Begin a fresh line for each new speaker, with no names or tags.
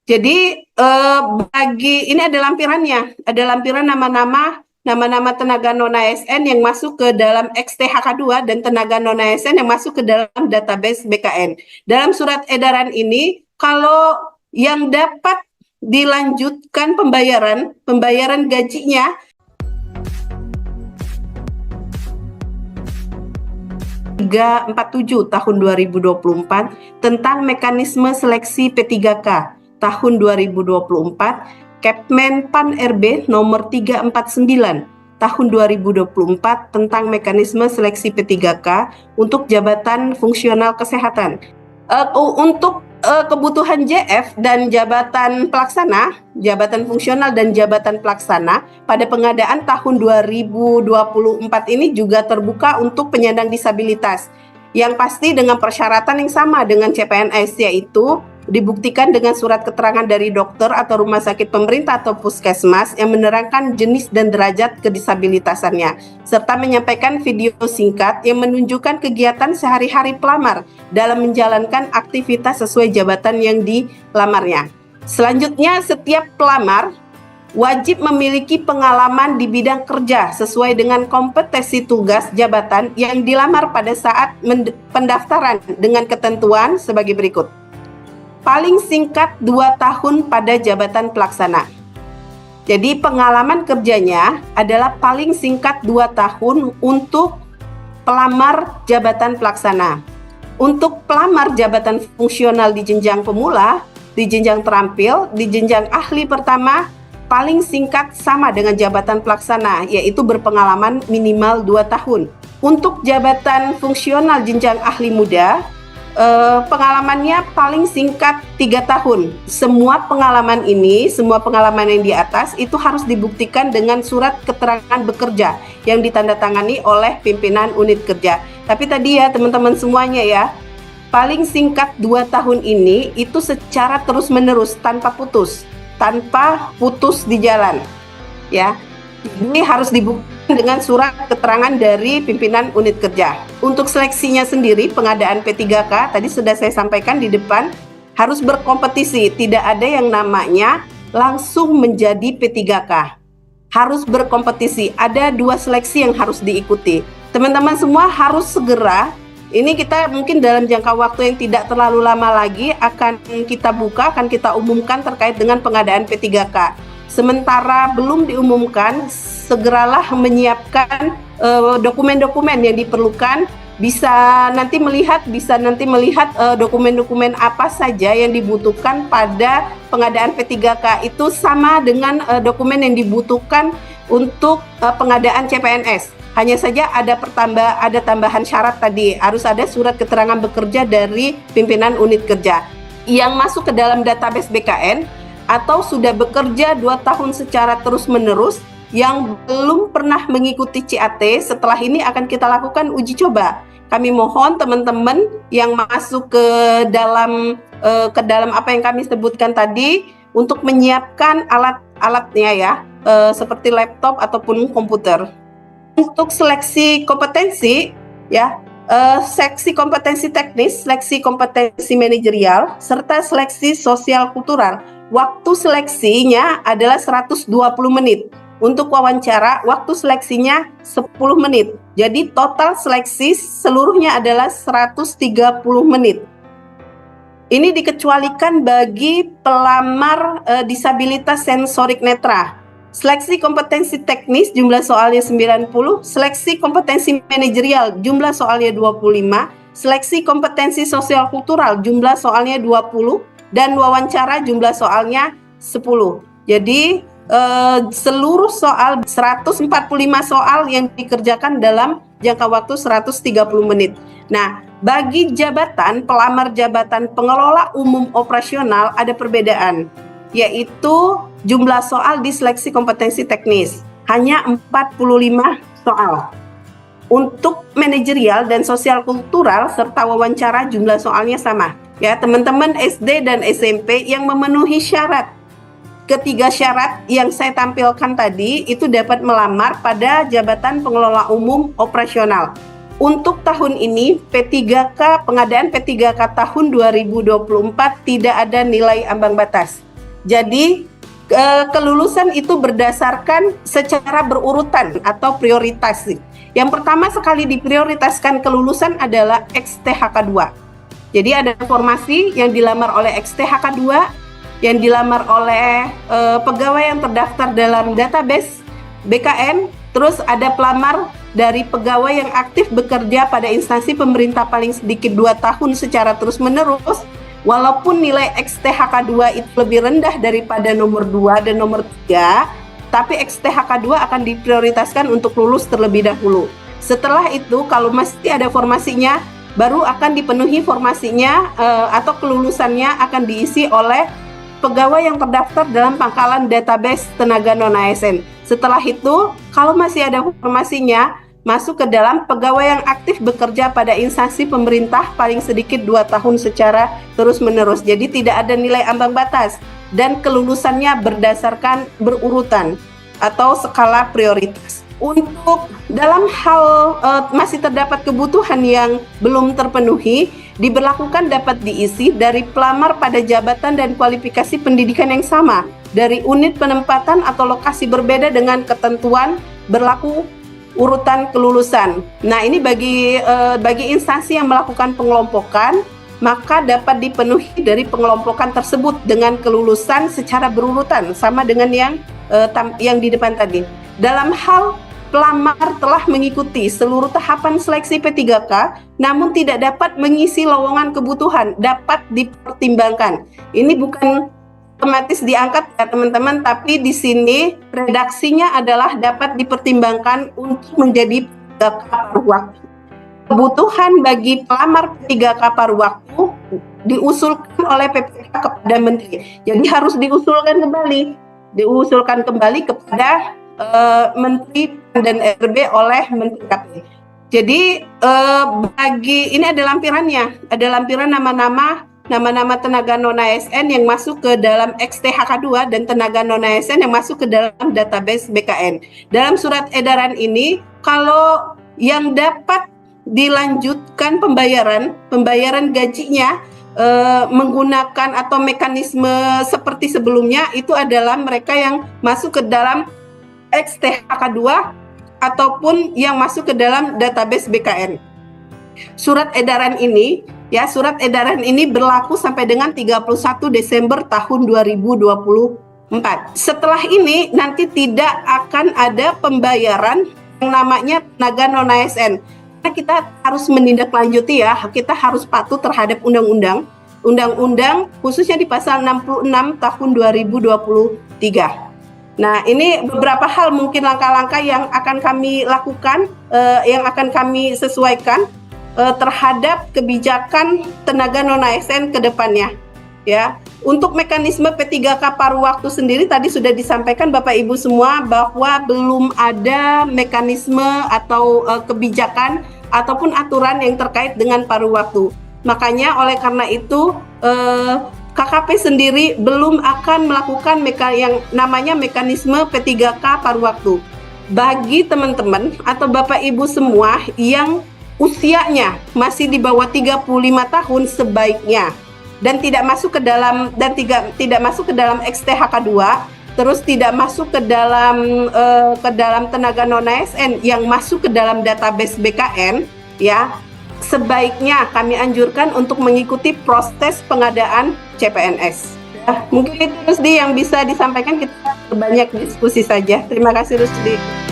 Jadi bagi ini ada lampirannya, ada lampiran nama-nama tenaga non ASN yang masuk ke dalam XTHK2 dan tenaga non ASN yang masuk ke dalam database BKN. Dalam surat edaran ini, kalau yang dapat dilanjutkan pembayaran gajinya 347 tahun 2024 tentang mekanisme seleksi P3K tahun 2024, Kepmen Pan RB nomor 349 tahun 2024 tentang mekanisme seleksi P3K untuk jabatan fungsional kesehatan. Untuk kebutuhan JF dan jabatan pelaksana, jabatan fungsional dan jabatan pelaksana pada pengadaan tahun 2024 ini juga terbuka untuk penyandang disabilitas. Yang pasti dengan persyaratan yang sama dengan CPNS, yaitu dibuktikan dengan surat keterangan dari dokter atau rumah sakit pemerintah atau puskesmas yang menerangkan jenis dan derajat kedisabilitasannya, serta menyampaikan video singkat yang menunjukkan kegiatan sehari-hari pelamar dalam menjalankan aktivitas sesuai jabatan yang dilamarnya. Selanjutnya, setiap pelamar wajib memiliki pengalaman di bidang kerja sesuai dengan kompetensi tugas jabatan yang dilamar pada saat pendaftaran dengan ketentuan sebagai berikut. Paling singkat 2 tahun pada jabatan pelaksana. Jadi pengalaman kerjanya adalah paling singkat 2 tahun untuk pelamar jabatan pelaksana. Untuk pelamar jabatan fungsional di jenjang pemula, di jenjang terampil, di jenjang ahli pertama, paling singkat sama dengan jabatan pelaksana, yaitu berpengalaman minimal 2 tahun. Untuk jabatan fungsional jenjang ahli muda, pengalamannya paling singkat 3 tahun. Semua pengalaman yang di atas itu harus dibuktikan dengan surat keterangan bekerja yang ditandatangani oleh pimpinan unit kerja. Tapi tadi ya teman-teman semuanya ya, paling singkat 2 tahun ini itu secara terus-menerus tanpa putus di jalan. Ya. Ini harus dibuktikan dengan surat keterangan dari pimpinan unit kerja. Untuk seleksinya sendiri, pengadaan P3K, tadi sudah saya sampaikan di depan, harus berkompetisi. Tidak ada yang namanya langsung menjadi P3K. Harus berkompetisi. Ada 2 seleksi yang harus diikuti. Teman-teman semua harus segera, ini kita mungkin dalam jangka waktu yang tidak terlalu lama lagi akan kita buka, akan kita umumkan terkait dengan pengadaan P3K. Sementara belum diumumkan, segeralah menyiapkan dokumen-dokumen yang diperlukan. Bisa nanti melihat dokumen-dokumen apa saja yang dibutuhkan pada pengadaan P3K. Itu sama dengan dokumen yang dibutuhkan untuk pengadaan CPNS. Hanya saja ada tambahan syarat tadi, harus ada surat keterangan bekerja dari pimpinan unit kerja yang masuk ke dalam database BKN atau sudah bekerja 2 tahun secara terus-menerus yang belum pernah mengikuti CAT. Setelah ini akan kita lakukan uji coba. Kami mohon teman-teman yang masuk ke dalam apa yang kami sebutkan tadi untuk menyiapkan alat-alatnya ya, seperti laptop ataupun komputer. Untuk seleksi kompetensi ya, seleksi kompetensi teknis, seleksi kompetensi manajerial, serta seleksi sosial kultural. Waktu seleksinya adalah 120 menit. Untuk wawancara, waktu seleksinya 10 menit. Jadi total seleksi seluruhnya adalah 130 menit. Ini dikecualikan bagi pelamar disabilitas sensorik netra. Seleksi kompetensi teknis jumlah soalnya 90, seleksi kompetensi manajerial jumlah soalnya 25, seleksi kompetensi sosial kultural jumlah soalnya 20, dan wawancara jumlah soalnya 10. Jadi seluruh soal 145 soal yang dikerjakan dalam jangka waktu 130 menit. Nah, bagi jabatan pelamar jabatan pengelola umum operasional ada perbedaan, yaitu jumlah soal di seleksi kompetensi teknis hanya 45 soal. Untuk manajerial dan sosial kultural serta wawancara jumlah soalnya sama. Ya, teman-teman SD dan SMP yang memenuhi syarat, ketiga syarat yang saya tampilkan tadi itu dapat melamar pada jabatan pengelola umum operasional. Untuk tahun ini P3K, pengadaan P3K tahun 2024 tidak ada nilai ambang batas. Jadi kelulusan itu berdasarkan secara berurutan atau prioritas. Yang pertama sekali diprioritaskan kelulusan adalah XTHK 2. Jadi ada formasi yang dilamar oleh XTHK 2, yang dilamar oleh pegawai yang terdaftar dalam database BKN, terus ada pelamar dari pegawai yang aktif bekerja pada instansi pemerintah paling sedikit 2 tahun secara terus-menerus. Walaupun nilai XTHK 2 itu lebih rendah daripada nomor 2 dan nomor 3, tapi XTHK 2 akan diprioritaskan untuk lulus terlebih dahulu. Setelah itu, kalau masih ada formasinya, baru akan dipenuhi formasinya atau kelulusannya akan diisi oleh pegawai yang terdaftar dalam pangkalan database tenaga non-ASN. Setelah itu, kalau masih ada formasinya, masuk ke dalam pegawai yang aktif bekerja pada instansi pemerintah paling sedikit 2 tahun secara terus-menerus. Jadi tidak ada nilai ambang batas dan kelulusannya berdasarkan berurutan atau skala prioritas. Untuk dalam hal masih terdapat kebutuhan yang belum terpenuhi, diberlakukan dapat diisi dari pelamar pada jabatan dan kualifikasi pendidikan yang sama, dari unit penempatan atau lokasi berbeda dengan ketentuan berlaku urutan kelulusan. Nah, ini bagi instansi yang melakukan pengelompokan, maka dapat dipenuhi dari pengelompokan tersebut dengan kelulusan secara berurutan sama dengan yang di depan tadi. Dalam hal pelamar telah mengikuti seluruh tahapan seleksi P3K namun tidak dapat mengisi lowongan kebutuhan, dapat dipertimbangkan. Ini bukan otomatis diangkat ya teman-teman, tapi di sini redaksinya adalah dapat dipertimbangkan untuk menjadi P3K paruh waktu. Kebutuhan bagi pelamar P3K paruh waktu diusulkan oleh PPK kepada Menteri. Jadi harus diusulkan kembali kepada Menteri dan RB oleh Menteri KP. Jadi ini ada lampirannya, ada lampiran nama-nama tenaga non-ASN yang masuk ke dalam XTHK 2 dan tenaga non-ASN yang masuk ke dalam database BKN. Dalam surat edaran ini, kalau yang dapat dilanjutkan pembayaran gajinya menggunakan atau mekanisme seperti sebelumnya, itu adalah mereka yang masuk ke dalam XTHK 2 ataupun yang masuk ke dalam database BKN. Surat edaran ini berlaku sampai dengan 31 Desember tahun 2024. Setelah ini nanti tidak akan ada pembayaran yang namanya tenaga non-ASN. Karena kita harus menindaklanjuti ya, kita harus patuh terhadap undang-undang khususnya di pasal 66 tahun 2023. Nah, ini beberapa hal mungkin langkah-langkah yang akan kami lakukan, yang akan kami sesuaikan terhadap kebijakan tenaga non-ASN ke depannya. Ya, untuk mekanisme P3K paruh waktu sendiri tadi sudah disampaikan Bapak Ibu semua bahwa belum ada mekanisme atau kebijakan ataupun aturan yang terkait dengan paruh waktu. Makanya oleh karena itu KKP sendiri belum akan melakukan yang namanya mekanisme P3K paruh waktu. Bagi teman-teman atau Bapak Ibu semua yang usianya masih di bawah 35 tahun sebaiknya dan tidak masuk ke dalam XTHK 2, terus tidak masuk ke dalam tenaga non-ASN yang masuk ke dalam database BKN, ya. Sebaiknya kami anjurkan untuk mengikuti proses pengadaan CPNS. Ya, mungkin itu Rusdi yang bisa disampaikan, kita banyak diskusi saja. Terima kasih Rusdi.